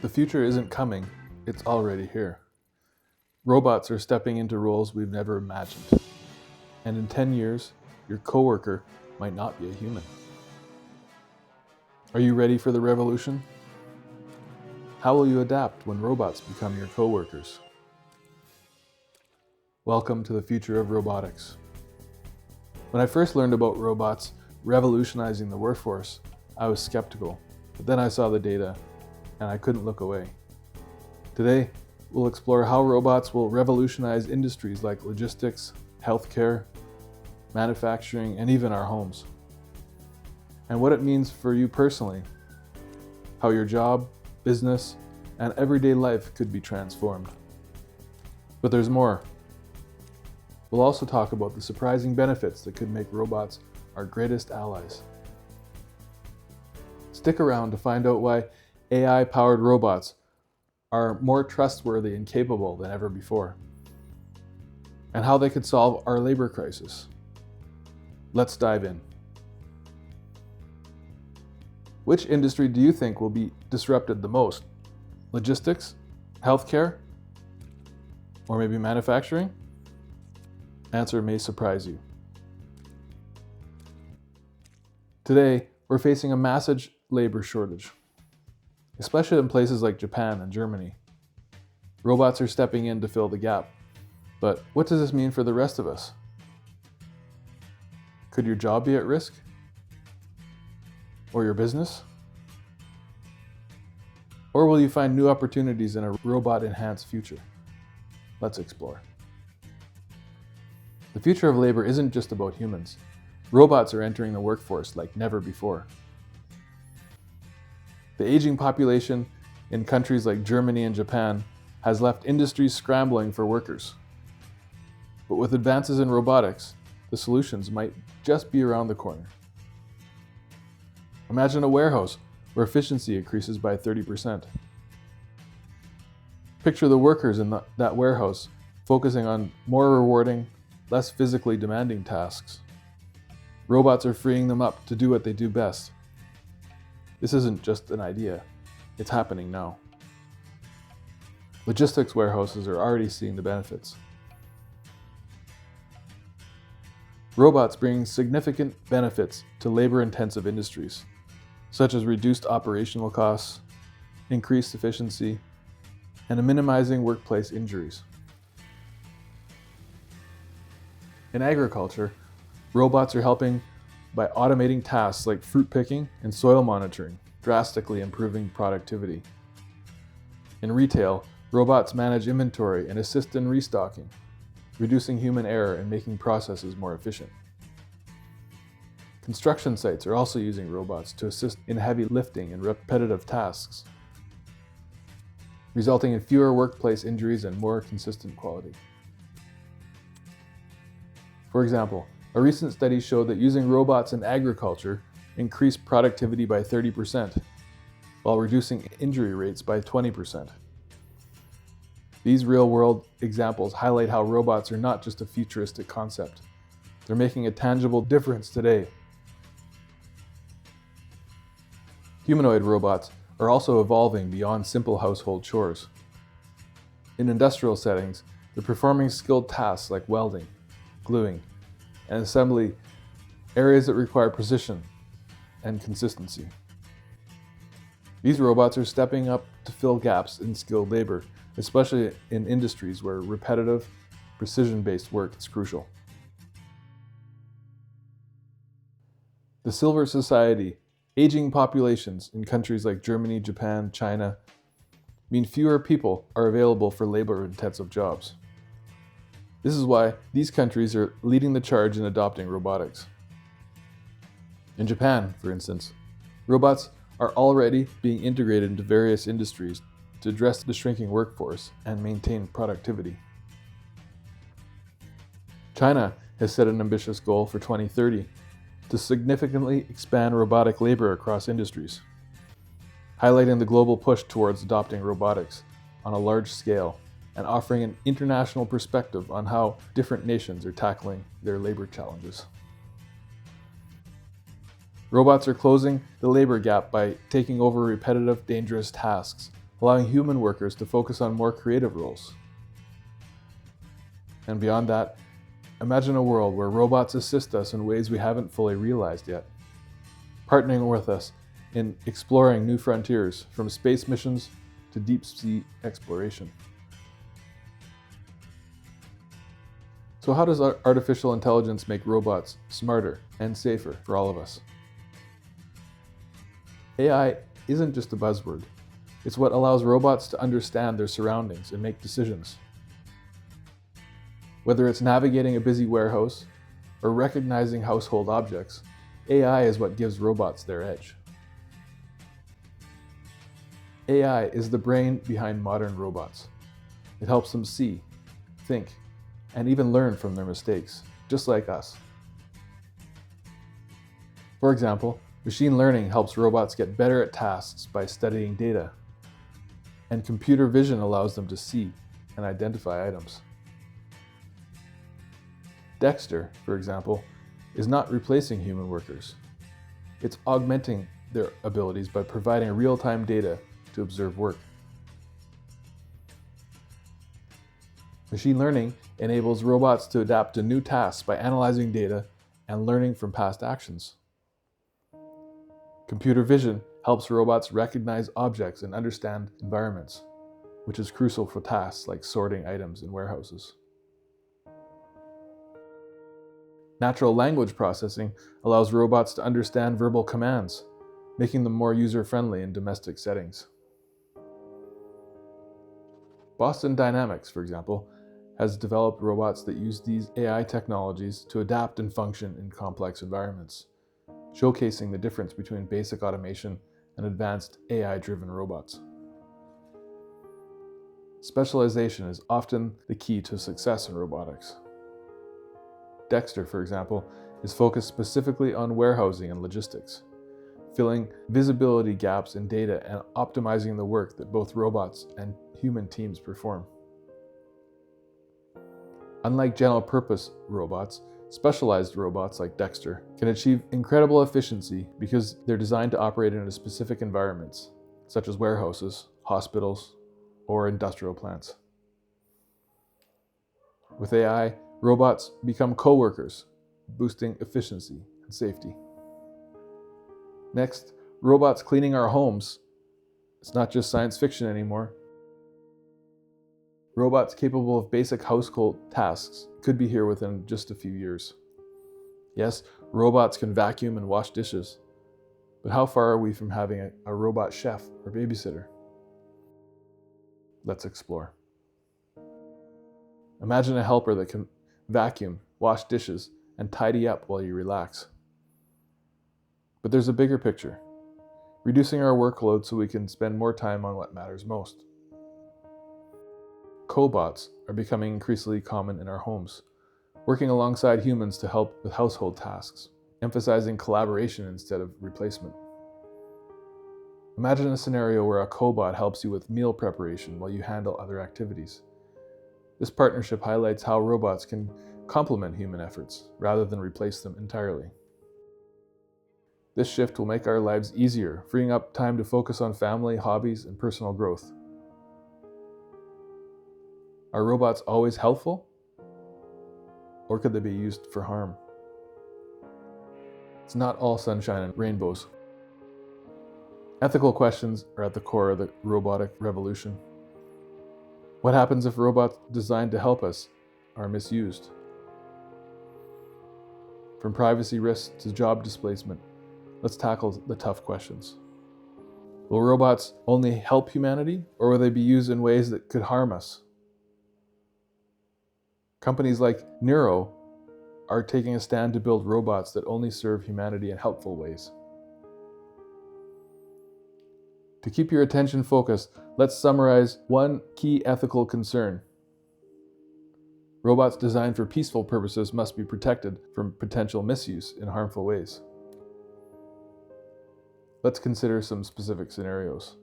The future isn't coming, it's already here. Robots are stepping into roles we've never imagined. And in 10 years, your coworker might not be a human. Are you ready for the revolution? How will you adapt when robots become your coworkers? Welcome to the future of robotics. When I first learned about robots revolutionizing the workforce, I was skeptical, but then I saw the data and I couldn't look away. Today, we'll explore how robots will revolutionize industries like logistics, healthcare, manufacturing, and even our homes. And what it means for you personally, how your job, business, and everyday life could be transformed. But there's more. We'll also talk about the surprising benefits that could make robots our greatest allies. Stick around to find out why AI-powered robots are more trustworthy and capable than ever before, and how they could solve our labor crisis. Let's dive in. Which industry do you think will be disrupted the most? Logistics? Healthcare? Or maybe manufacturing? Answer may surprise you. Today, we're facing a massive labor shortage, especially in places like Japan and Germany. Robots are stepping in to fill the gap. But what does this mean for the rest of us? Could your job be at risk? Or your business? Or will you find new opportunities in a robot-enhanced future? Let's explore. The future of labor isn't just about humans. Robots are entering the workforce like never before. The aging population in countries like Germany and Japan has left industries scrambling for workers. But with advances in robotics, the solutions might just be around the corner. Imagine a warehouse where efficiency increases by 30%. Picture the workers in that warehouse focusing on more rewarding, less physically demanding tasks. Robots are freeing them up to do what they do best. This isn't just an idea, it's happening now. Logistics warehouses are already seeing the benefits. Robots bring significant benefits to labor-intensive industries, such as reduced operational costs, increased efficiency, and minimizing workplace injuries. In agriculture, robots are helping by automating tasks like fruit picking and soil monitoring, drastically improving productivity. In retail, robots manage inventory and assist in restocking, reducing human error and making processes more efficient. Construction sites are also using robots to assist in heavy lifting and repetitive tasks, resulting in fewer workplace injuries and more consistent quality. For example, a recent study showed that using robots in agriculture increased productivity by 30%, while reducing injury rates by 20%. These real-world examples highlight how robots are not just a futuristic concept. They're making a tangible difference today. Humanoid robots are also evolving beyond simple household chores. In industrial settings, they're performing skilled tasks like welding, gluing, and assembly, areas that require precision and consistency. These robots are stepping up to fill gaps in skilled labor, especially in industries where repetitive, precision-based work is crucial. The Silver Society, aging populations in countries like Germany, Japan, China, mean fewer people are available for labor-intensive jobs. This is why these countries are leading the charge in adopting robotics. In Japan, for instance, robots are already being integrated into various industries to address the shrinking workforce and maintain productivity. China has set an ambitious goal for 2030 to significantly expand robotic labor across industries, highlighting the global push towards adopting robotics on a large scale and offering an international perspective on how different nations are tackling their labor challenges. Robots are closing the labor gap by taking over repetitive, dangerous tasks allowing human workers to focus on more creative roles. And beyond that, imagine a world where robots assist us in ways we haven't fully realized yet, partnering with us in exploring new frontiers, from space missions to deep sea exploration. So how does artificial intelligence make robots smarter and safer for all of us? AI isn't just a buzzword. It's what allows robots to understand their surroundings and make decisions. Whether it's navigating a busy warehouse or recognizing household objects, AI is what gives robots their edge. AI is the brain behind modern robots. It helps them see, think, and even learn from their mistakes, just like us. For example, machine learning helps robots get better at tasks by studying data, and computer vision allows them to see and identify items. Dexter, for example, is not replacing human workers. It's augmenting their abilities by providing real-time data to observe work. Machine learning enables robots to adapt to new tasks by analyzing data and learning from past actions. Computer vision helps robots recognize objects and understand environments, which is crucial for tasks like sorting items in warehouses. Natural language processing allows robots to understand verbal commands, making them more user-friendly in domestic settings. Boston Dynamics, for example, has developed robots that use these AI technologies to adapt and function in complex environments, showcasing the difference between basic automation and advanced AI-driven robots. Specialization is often the key to success in robotics. Dexter, for example, is focused specifically on warehousing and logistics, filling visibility gaps in data and optimizing the work that both robots and human teams perform. Unlike general-purpose robots, specialized robots like Dexter can achieve incredible efficiency because they're designed to operate in specific environments, such as warehouses, hospitals, or industrial plants. With AI, robots become co-workers, boosting efficiency and safety. Next, robots cleaning our homes. It's not just science fiction anymore. Robots capable of basic household tasks could be here within just a few years. Yes, robots can vacuum and wash dishes, but how far are we from having a robot chef or babysitter? Let's explore. Imagine a helper that can vacuum, wash dishes, and tidy up while you relax. But there's a bigger picture, reducing our workload so we can spend more time on what matters most. Cobots are becoming increasingly common in our homes, working alongside humans to help with household tasks, emphasizing collaboration instead of replacement. Imagine a scenario where a cobot helps you with meal preparation while you handle other activities. This partnership highlights how robots can complement human efforts rather than replace them entirely. This shift will make our lives easier, freeing up time to focus on family, hobbies, and personal growth. Are robots always helpful? Or could they be used for harm? It's not all sunshine and rainbows. Ethical questions are at the core of the robotic revolution. What happens if robots designed to help us are misused? From privacy risks to job displacement, let's tackle the tough questions. Will robots only help humanity, or will they be used in ways that could harm us? Companies like Neuro are taking a stand to build robots that only serve humanity in helpful ways. To keep your attention focused, let's summarize one key ethical concern. Robots designed for peaceful purposes must be protected from potential misuse in harmful ways. Let's consider some specific scenarios.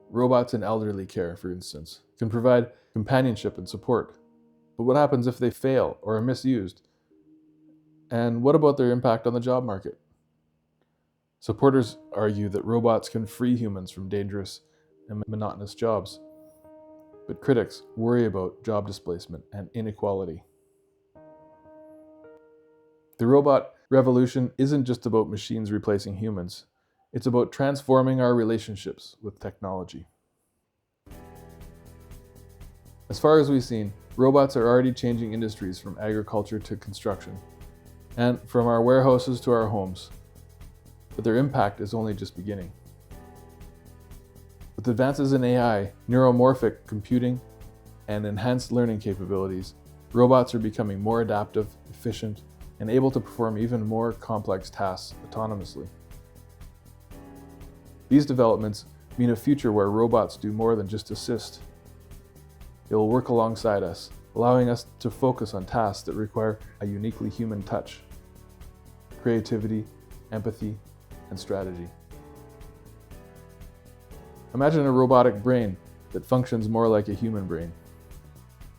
Robots in elderly care, for instance, can provide companionship and support. But what happens if they fail or are misused? And what about their impact on the job market? Supporters argue that robots can free humans from dangerous and monotonous jobs. But critics worry about job displacement and inequality. The robot revolution isn't just about machines replacing humans. It's about transforming our relationships with technology. As far as we've seen, robots are already changing industries from agriculture to construction, and from our warehouses to our homes. But their impact is only just beginning. With advances in AI, neuromorphic computing, and enhanced learning capabilities, robots are becoming more adaptive, efficient, and able to perform even more complex tasks autonomously. These developments mean a future where robots do more than just assist. They will work alongside us, allowing us to focus on tasks that require a uniquely human touch, creativity, empathy, and strategy. Imagine a robotic brain that functions more like a human brain,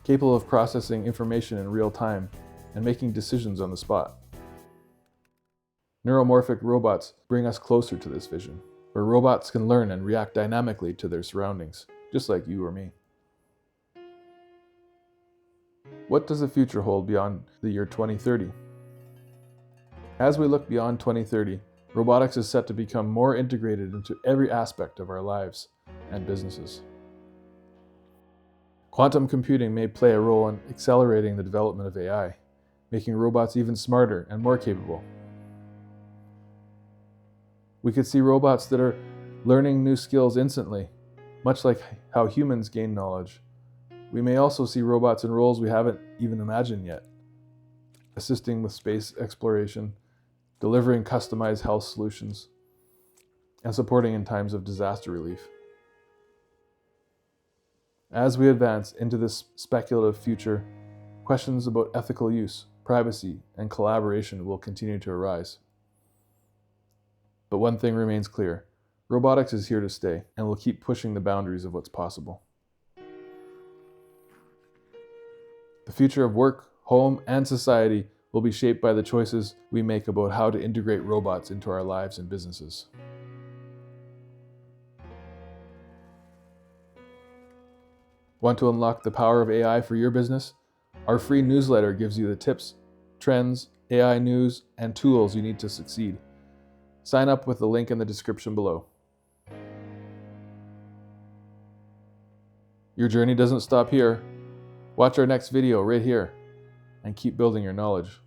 capable of processing information in real time and making decisions on the spot. Neuromorphic robots bring us closer to this vision, where robots can learn and react dynamically to their surroundings, just like you or me. What does the future hold beyond the year 2030? As we look beyond 2030, robotics is set to become more integrated into every aspect of our lives and businesses. Quantum computing may play a role in accelerating the development of AI, making robots even smarter and more capable. We could see robots that are learning new skills instantly, much like how humans gain knowledge. We may also see robots in roles we haven't even imagined yet, assisting with space exploration, delivering customized health solutions, and supporting in times of disaster relief. As we advance into this speculative future, questions about ethical use, privacy, and collaboration will continue to arise. But one thing remains clear: robotics is here to stay and will keep pushing the boundaries of what's possible. The future of work, home, and society will be shaped by the choices we make about how to integrate robots into our lives and businesses. Want to unlock the power of AI for your business? Our free newsletter gives you the tips, trends, AI news, and tools you need to succeed. Sign up with the link in the description below. Your journey doesn't stop here. Watch our next video right here and keep building your knowledge.